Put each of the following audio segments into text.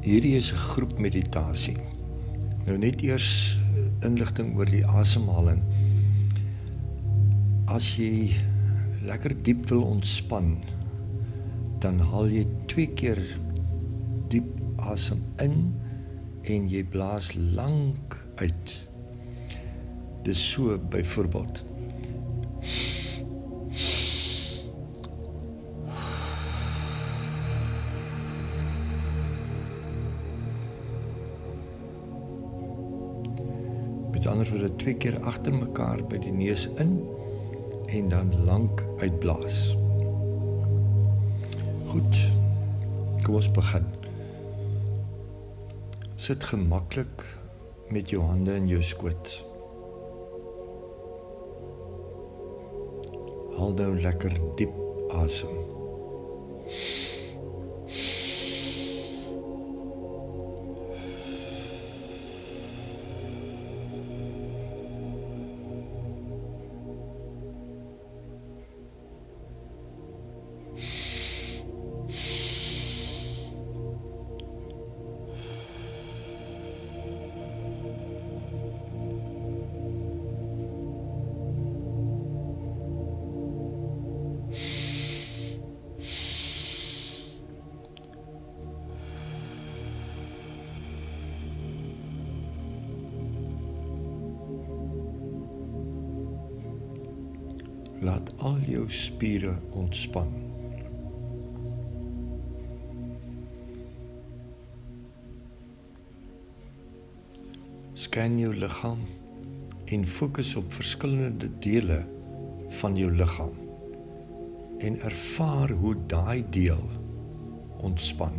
Hierdie is 'n groep meditasie. Nou net eers inligting oor die asemhaling. As jy lekker diep wil ontspan, dan haal jy 2 keer diep asem in en jy blaas lank uit. Dis so byvoorbeeld. Met ander woorde 2 keer agter mekaar by die neus in en dan lank uitblaas. Goed, kom ons begin. Sit gemaklik met jou hande in jou skoot. Haal nou lekker diep asem. Laat al jou spiere ontspan. Scan jou liggaam en fokus op verskillende dele van jou liggaam en ervaar hoe daai deel ontspan.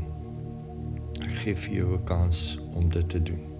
Ek gee vir jou 'n kans om dit te doen.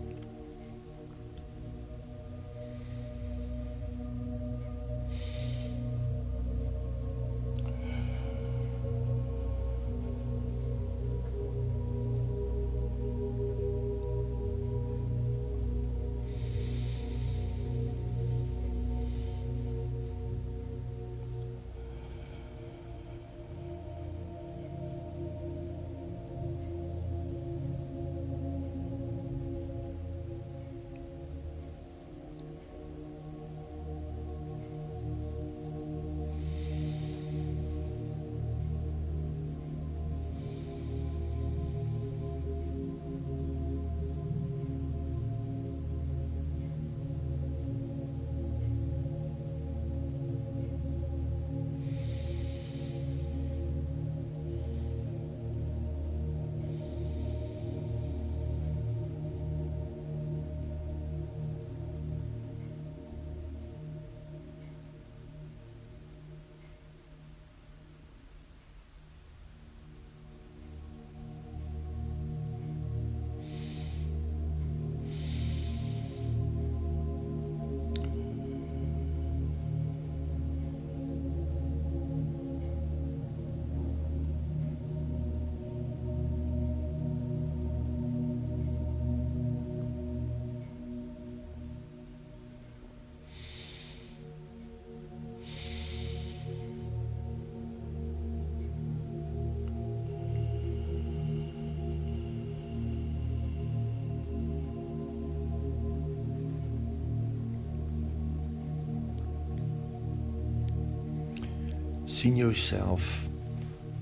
Sien jouself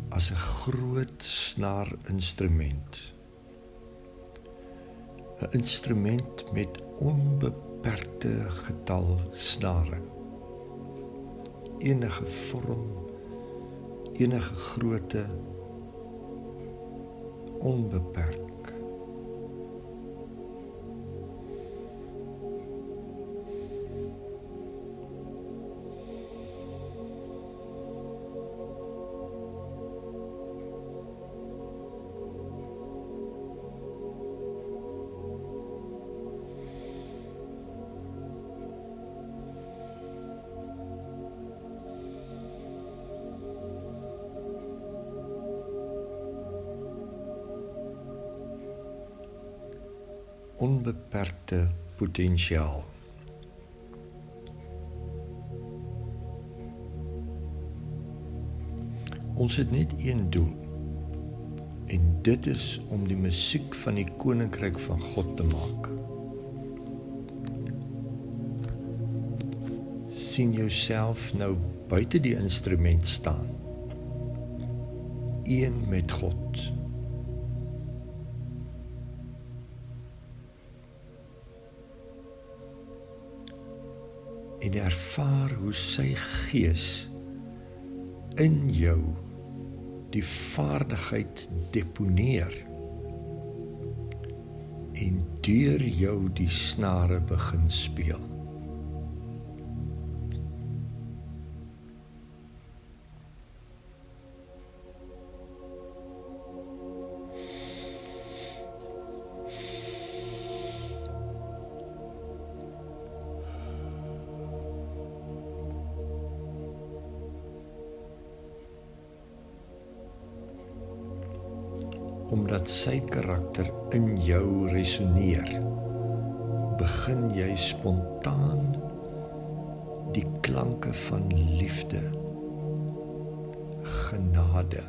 as 'n groot snaarinstrument. 'n Instrument met onbeperkte getal snare. Enige vorm, enige grootte, onbeperk. Onbeperkte potensiaal. Ons het net een doel En dit is om die musiek van die koninkryk van God te maak. Sien jouself nou buite die instrument staan. Een met God. En ervaar hoe sy gees in jou die vaardigheid deponeer en deur jou die snare begin speel. Omdat sy karakter in jou resoneer, begin jy spontaan die klanke van liefde, genade,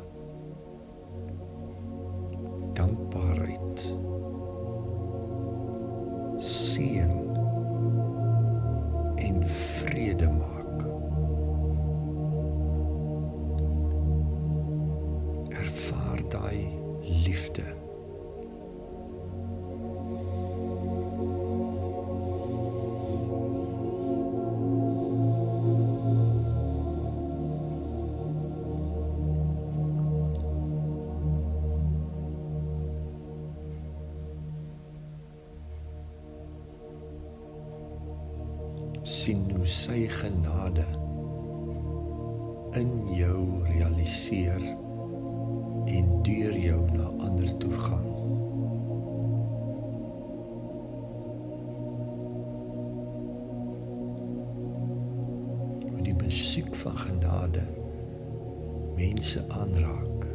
dankbaarheid, seën en vrede maak. Ervaar daai liefde. Sien hoe sy genade in jou realiseer en deur jou na ander toe gaan. Hoe die musiek van genade mense aanraak.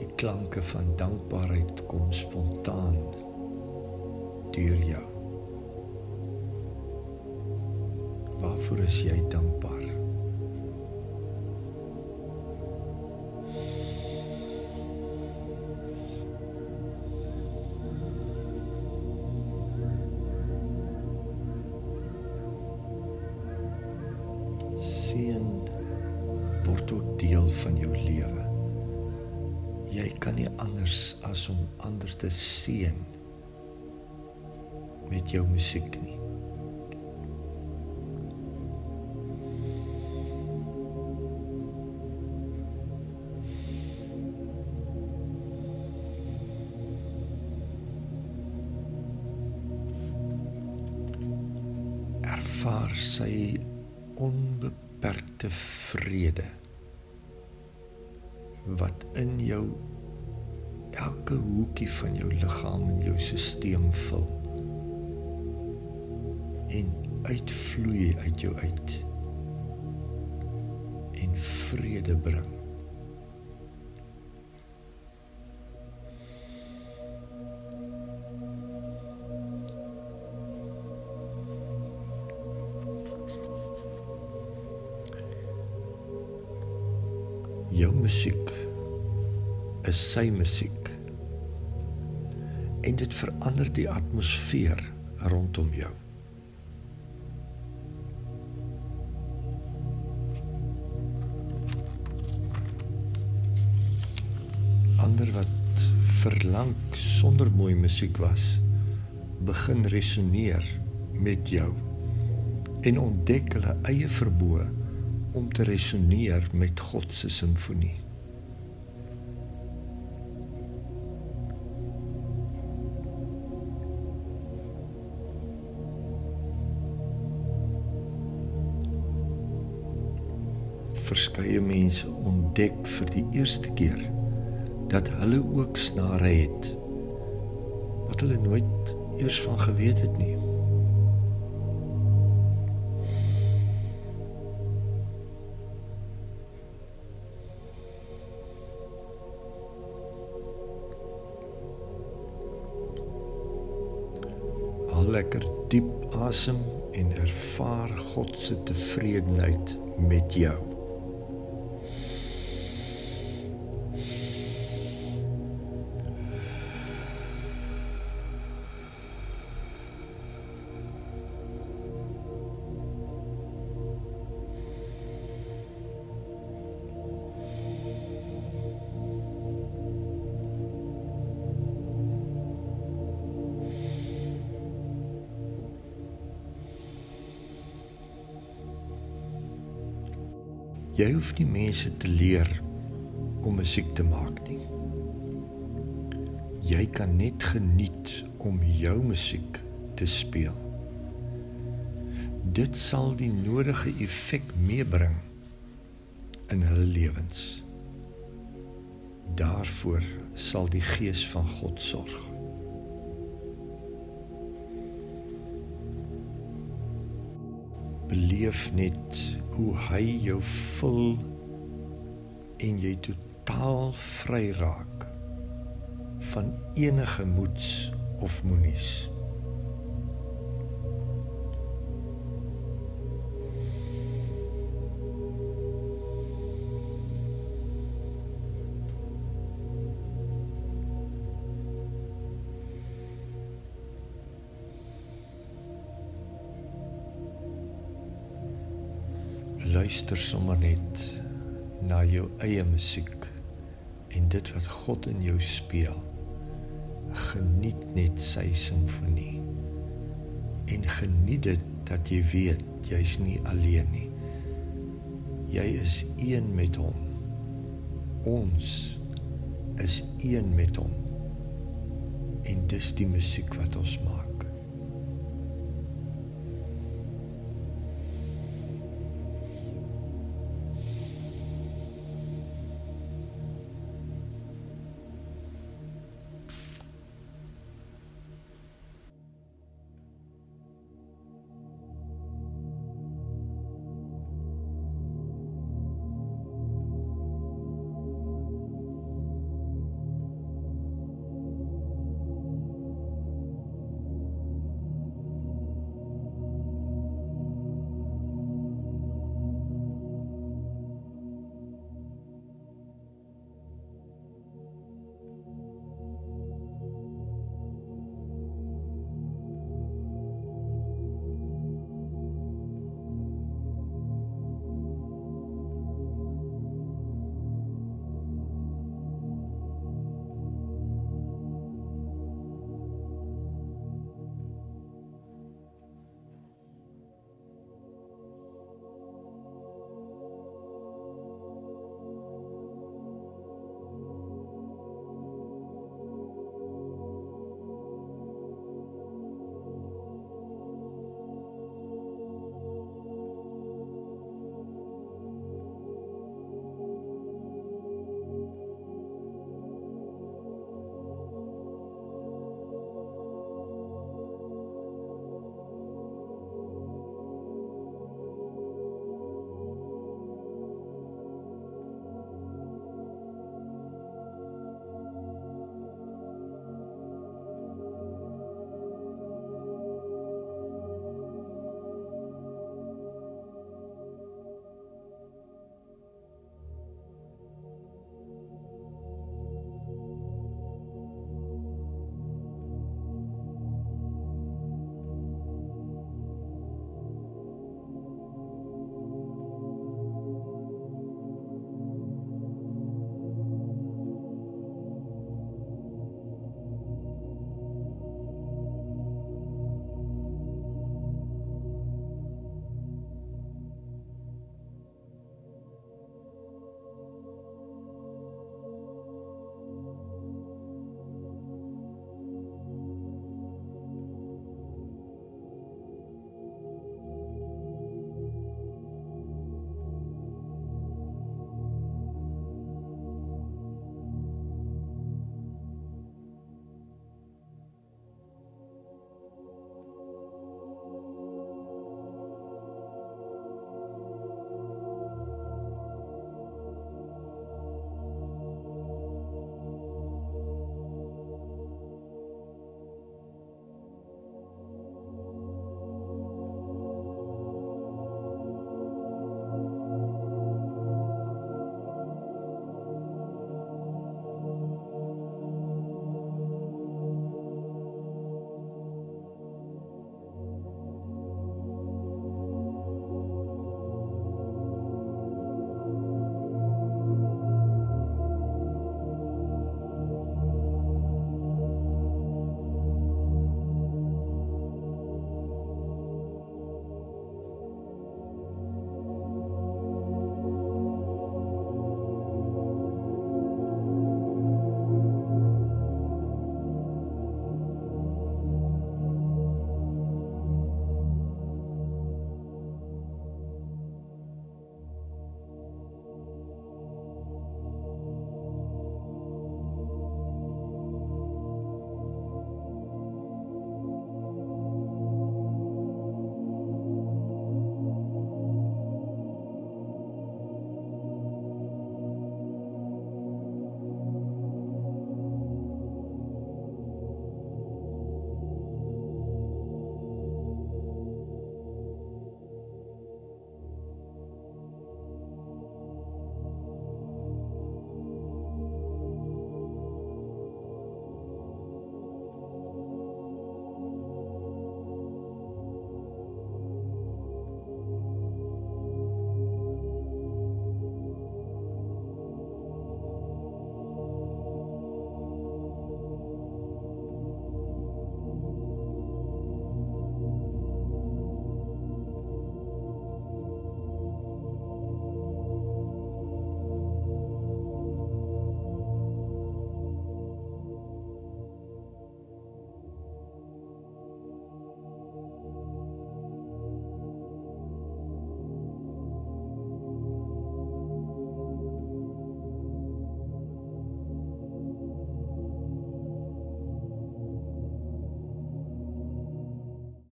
Die klanke van dankbaarheid kom spontaan deur jou. Waarvoor is jy dankbaar? Seën word ook deel van jou lewe. Jy kan nie anders as om ander te seën met jou musiek nie. Ervaar sy onbeperkte vrede wat in jou elke hoekie van jou liggaam en jou sisteem vul en uitvloei uit jou uit en vrede bring. Jou musiek is sy musiek en dit verander die atmosfeer rondom jou. Ander wat verlang sonder mooi musiek was, begin resoneer met jou en ontdek hulle eie vermoë om te resoneer met God se simfonie. Verskeie mense ontdek vir die eerste keer dat hulle ook snare het, wat hulle nooit eers van geweet het nie. Haal lekker diep asem en ervaar God se tevredenheid met jou. Jy hoef nie mense te leer om musiek te maak nie. Jy kan net geniet om jou musiek te speel. Dit sal die nodige effek meebring in hulle lewens. Daarvoor sal die Gees van God sorg. Beleef net hoe hy jou vul en jy totaal vry raak van enige moeds of moenies. Luister sommer net na jou eie musiek en dit wat God in jou speel. Geniet net sy simfonie en geniet dit dat jy weet jy's nie alleen nie. Jy is een met hom. Ons is een met hom. En dis die musiek wat ons maak.